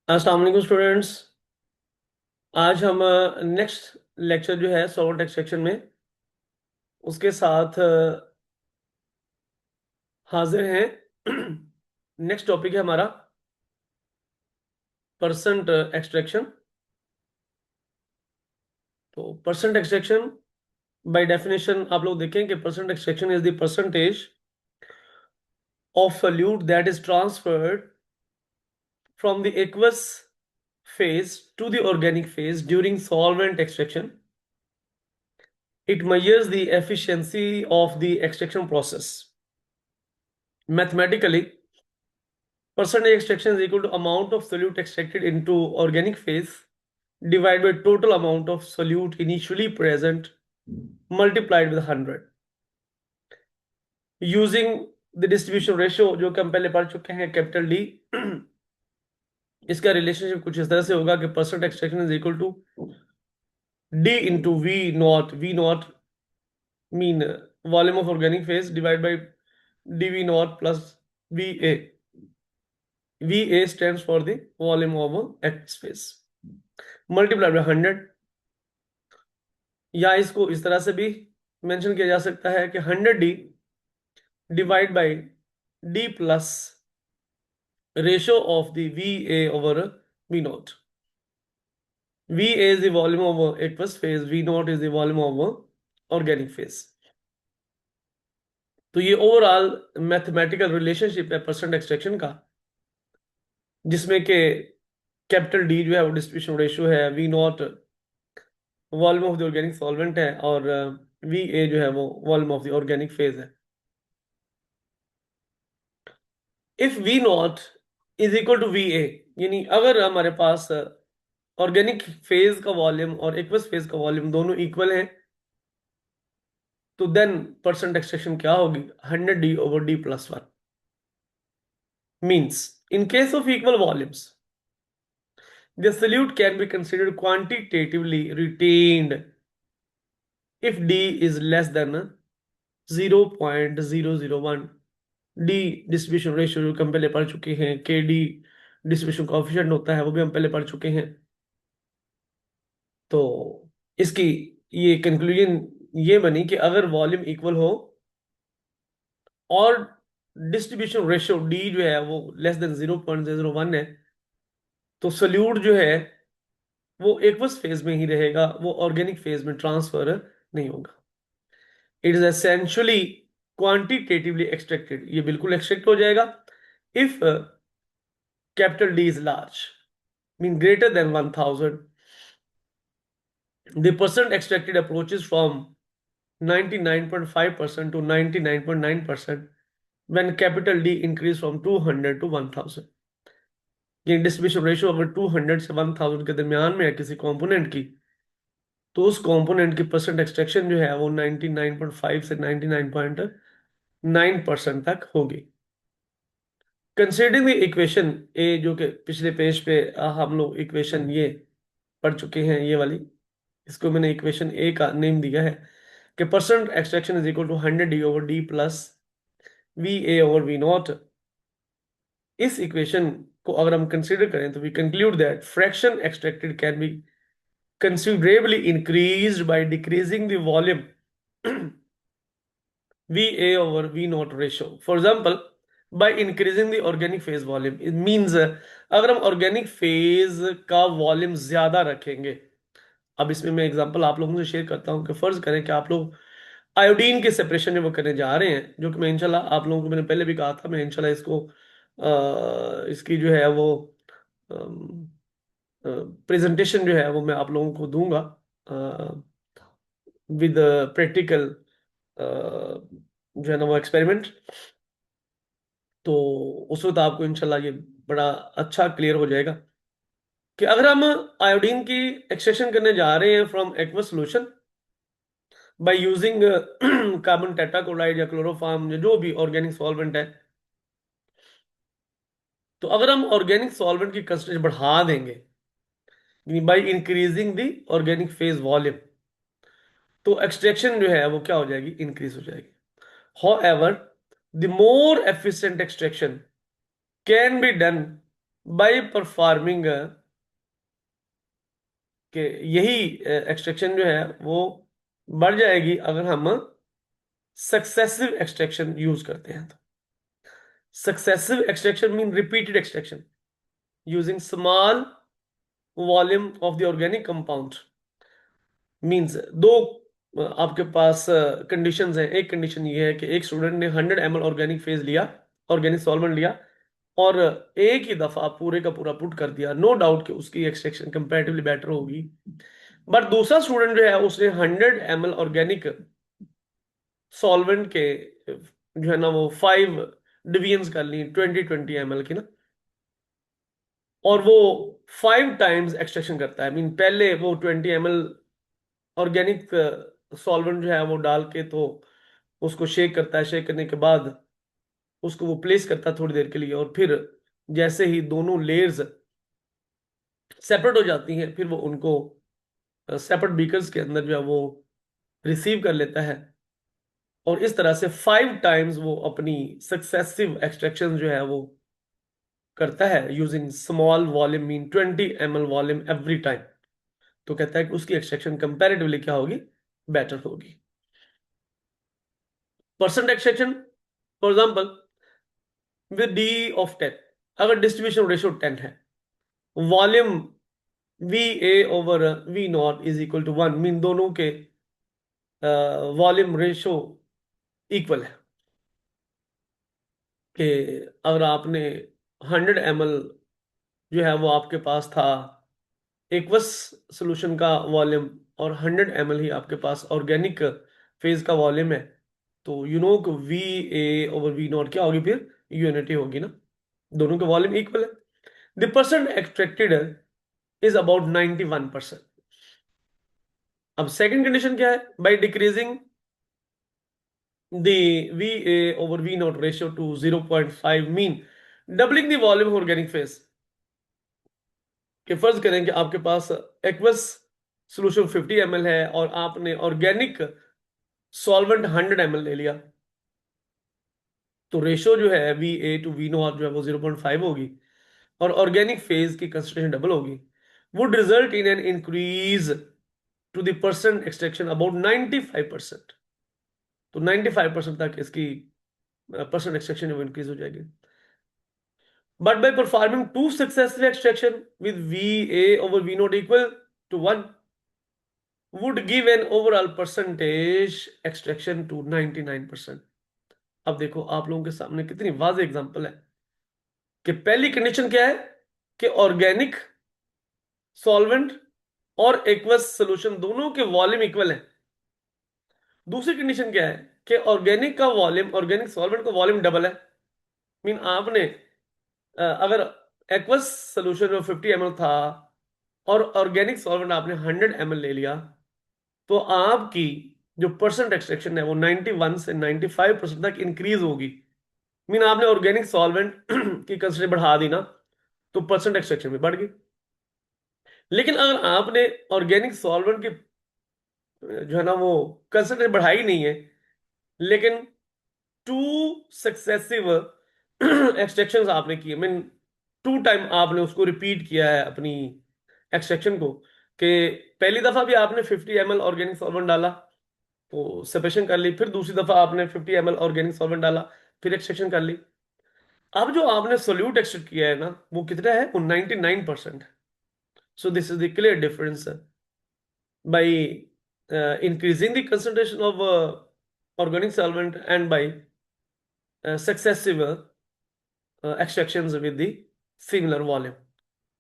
अस्सलाम वालेकुम स्टूडेंट्स। आज हम नेक्स्ट लेक्चर जो है सॉल्वेंट एक्सट्रैक्शन में उसके साथ हाजिर हैं। नेक्स्ट टॉपिक है हमारा परसेंट एक्सट्रैक्शन। तो परसेंट एक्सट्रैक्शन बाय डेफिनेशन आप लोग देखें कि percent extraction is the percentage of solute that is transferred from the aqueous phase to the organic phase during solvent extraction. It measures the efficiency of the extraction process. Mathematically, percentage extraction is equal to amount of solute extracted into organic phase divided by total amount of solute initially present multiplied with 100 using the distribution ratio जो कि हम पहले पढ़ चुके हैं capital D. इसका relationship कुछ इस तरह से होगा कि percent extraction is equal to D into V naught mean volume of organic phase divide by D V naught plus V A. V A stands for the volume of X phase multiplied by 100, या इसको इस तरह से भी mention किया जा सकता है कि 100D divide by D plus ratio of the V A over V naught. V A is the volume of aqueous phase, V naught is the volume of organic phase. तो ये ओवरऑल मैथमेटिकल रिलेशनशिप है percent extraction का, जिसमें कि capital D जो है वो distribution ratio है, V naught volume of the organic solvent है, और वी ए जो है वो volume of the organic phase है। If V naught is equal to V A, यानी अगर हमारे पास ऑर्गेनिक फेज का वॉल्यूम और एक्वस फेज का वॉल्यूम दोनों इक्वल है, तो देन परसेंट एक्सट्रैक्शन क्या होगी? 100D over D plus 1। Means in case of equal volumes the solute can be considered quantitatively retained if D is less than 0.001। D distribution ratio जो हम पहले पढ़ चुके हैं, के डी डिस्ट्रीब्यूशन कोएफिशिएंट होता है, वो भी हम पहले पढ़ चुके हैं। तो इसकी ये कंक्लूजन ये बनी कि अगर वॉल्यूम इक्वल हो और डिस्ट्रीब्यूशन रेशियो डी जो है वो लेस देन 0.001 है, तो सोल्यूट जो है वो एक्वस फेज में ही रहेगा, वो ऑर्गेनिक फेज में ट्रांसफर नहीं होगा। It is essentially quantitatively extracted, ये बिल्कुल एक्सट्रैक्ट हो जाएगा if capital D is large, mean greater than 1000। the percent extracted approaches from 99.5% to 99.9% when capital D increase from 200 to 1000। ये डिस्ट्रीब्यूशन रेशियो अगर 200 से 1000 के दरमियान में है किसी कंपोनेंट की, तो उस कंपोनेंट की परसेंट एक्सट्रैक्शन जो है वो 99.5 से 99.9% तक होगी। कंसिडरिंग द इक्वेशन ए, जो कि पिछले पेज पे हम लोग इक्वेशन ये पढ़ चुके हैं, ये वाली, इसको मैंने इक्वेशन ए का नेम दिया है कि percent extraction is equal to 100D over D plus V A over V naught. इस इक्वेशन को अगर हम कंसीडर करें तो we conclude that fraction extracted can be considerably increased by decreasing the volume VA over V naught ratio. For example, by increasing the organic phase volume, it means अगर हम organic phase का volume ज्यादा रखेंगे। अब इसमें मैं example आप लोगों से शेयर करता हूं कि फर्ज करें कि आप लोग आयोडीन के सेपरेशन जो वो करने जा रहे हैं, जो कि मैं इंशाल्लाह आप लोगों को मैंने पहले भी कहा था, मैं इंशाल्लाह इसको इसकी जो है वो प्रेजेंटेशन जो है वो मैं आप लोगों को दूंगा विद प्रैक्टिकल जो है ना वो एक्सपेरिमेंट। तो उस वक्त आपको इंशाल्लाह ये बड़ा अच्छा क्लियर हो जाएगा कि अगर हम आयोडीन की एक्सट्रैक्शन करने जा रहे हैं from aqueous solution by using carbon tetrachloride या क्लोरोफॉर्म या जो भी ऑर्गेनिक सॉल्वेंट है, तो अगर हम ऑर्गेनिक सॉल्वेंट की कंसंट्रेशन बढ़ा देंगे by increasing the organic phase volume, तो एक्सट्रैक्शन जो है वो क्या हो जाएगी? इंक्रीज हो जाएगी। However, the more efficient extraction can be done by performing के यही एक्सट्रैक्शन जो है वो बढ़ जाएगी अगर हम सक्सेसिव एक्सट्रैक्शन यूज करते हैं। तो successive extraction mean repeated extraction using small volume of the organic compound means दो आपके पास कंडीशंस हैं। एक कंडीशन ये है कि एक स्टूडेंट ने 100 ml ऑर्गेनिक फेज लिया, ऑर्गेनिक सॉल्वेंट लिया, और एक ही दफा पूरे का पूरा पुट कर दिया, नो डाउट कि उसकी एक्सट्रैक्शन कंपैरेटिवली बेटर होगी। बट दूसरा स्टूडेंट जो है उसने 100 ml ऑर्गेनिक सॉल्वेंट के जो है ना वो 5 डिवीजन्स कर ली 20-20 ml की ना, और वो 5 टाइम्स एक्सट्रैक्शन करता है। मीन पहले वो 20 ml ऑर्गेनिक सॉल्वेंट जो है वो डाल के तो उसको शेक करता है, शेक करने के बाद उसको वो प्लेस करता है थोड़ी देर के लिए, और फिर जैसे ही दोनों लेयर्स सेपरेट हो जाती हैं फिर वो उनको सेपरेट बीकर्स के अंदर जो है वो रिसीव कर लेता है, और इस तरह से 5 टाइम्स वो अपनी सक्सेसिव एक्सट्रैक्शन जो है वो करता है using small volume mean 20 ml volume every time. तो कहता है कि उसकी एक्सट्रैक्शन कंपैरेटिवली क्या होगी, बेटर होगी। Percent extraction for example with D of 10, अगर डिस्ट्रीब्यूशन रेशियो 10 है, volume V A over V naught is equal to 1 mean दोनों के वॉल्यूम रेशियो इक्वल है। कि अगर आपने 100 ml जो है वो आपके पास था एक्वस सॉल्यूशन का वॉल्यूम, और 100 ml ही आपके पास ऑर्गेनिक फेज का वॉल्यूम है, तो you know V A over V naught क्या होगी, फिर यूनिटी होगी ना, दोनों के वॉल्यूम इक्वल है। The percent extracted is about 91%। अब सेकंड कंडीशन क्या है, by decreasing the VA over V naught ratio to 0.5 mean doubling the volume of organic phase। कि फर्ज करें कि आपके पास एक्वस सॉल्यूशन 50 ml है और आपने ऑर्गेनिक सॉल्वेंट 100 ml ले लिया, तो रेशियो जो है V A to V naught जो है वो 0.5 होगी, और ऑर्गेनिक फेज की कंसंट्रेशन डबल होगी, would result in an increase to the percent extraction about 95%। तो 95% तक इसकी परसेंट एक्सट्रैक्शन इंक्रीज हो जाएगी। But by performing two successive extraction with VA over V naught equal to 1 would give an overall percentage extraction to 99%। अब देखो आप लोगों के सामने कितनी वाज़ेह एग्जांपल है कि पहली कंडीशन क्या है कि ऑर्गेनिक सॉल्वेंट और एक्वस सॉल्यूशन दोनों के वॉल्यूम इक्वल है। दूसरी कंडीशन क्या है कि ऑर्गेनिक का वॉल्यूम, ऑर्गेनिक सॉल्वेंट का वॉल्यूम डबल है। मीन आपने अगर एक्वस सॉल्यूशन में 50 ml था और ऑर्गेनिक सॉल्वेंट आपने 100 ml ले लिया, तो आपकी जो परसेंट एक्सट्रैक्शन है वो 91 से 95% तक इंक्रीज होगी। मीन आपने ऑर्गेनिक सॉल्वेंट की कंसंट्रेशन बढ़ा दी ना, तो परसेंट एक्सट्रैक्शन भी बढ़ गई। लेकिन अगर आपने ऑर्गेनिक सॉल्वेंट की जो है ना वो कंसंट्रेशन बढ़ाई नहीं है, लेकिन टू सक्सेसिव एक्सट्रैक्शन आपने किए, मीन 2 टाइम आपने उसको रिपीट किया है अपनी एक्सट्रैक्शन को, कि पहली दफा भी आपने 50 ml ऑर्गेनिक सॉल्वेंट डाला तो सेपरेशन कर ली, फिर दूसरी दफा आपने 50 ml ऑर्गेनिक सॉल्वेंट डाला, फिर एक्सट्रैक्शन कर ली। अब जो आपने सोल्यूट एक्सट्रैक्ट किया है ना वो कितना है, वो 99%। So this is the clear difference bye increasing the concentration of organic solvent and by successive extractions with the similar volume।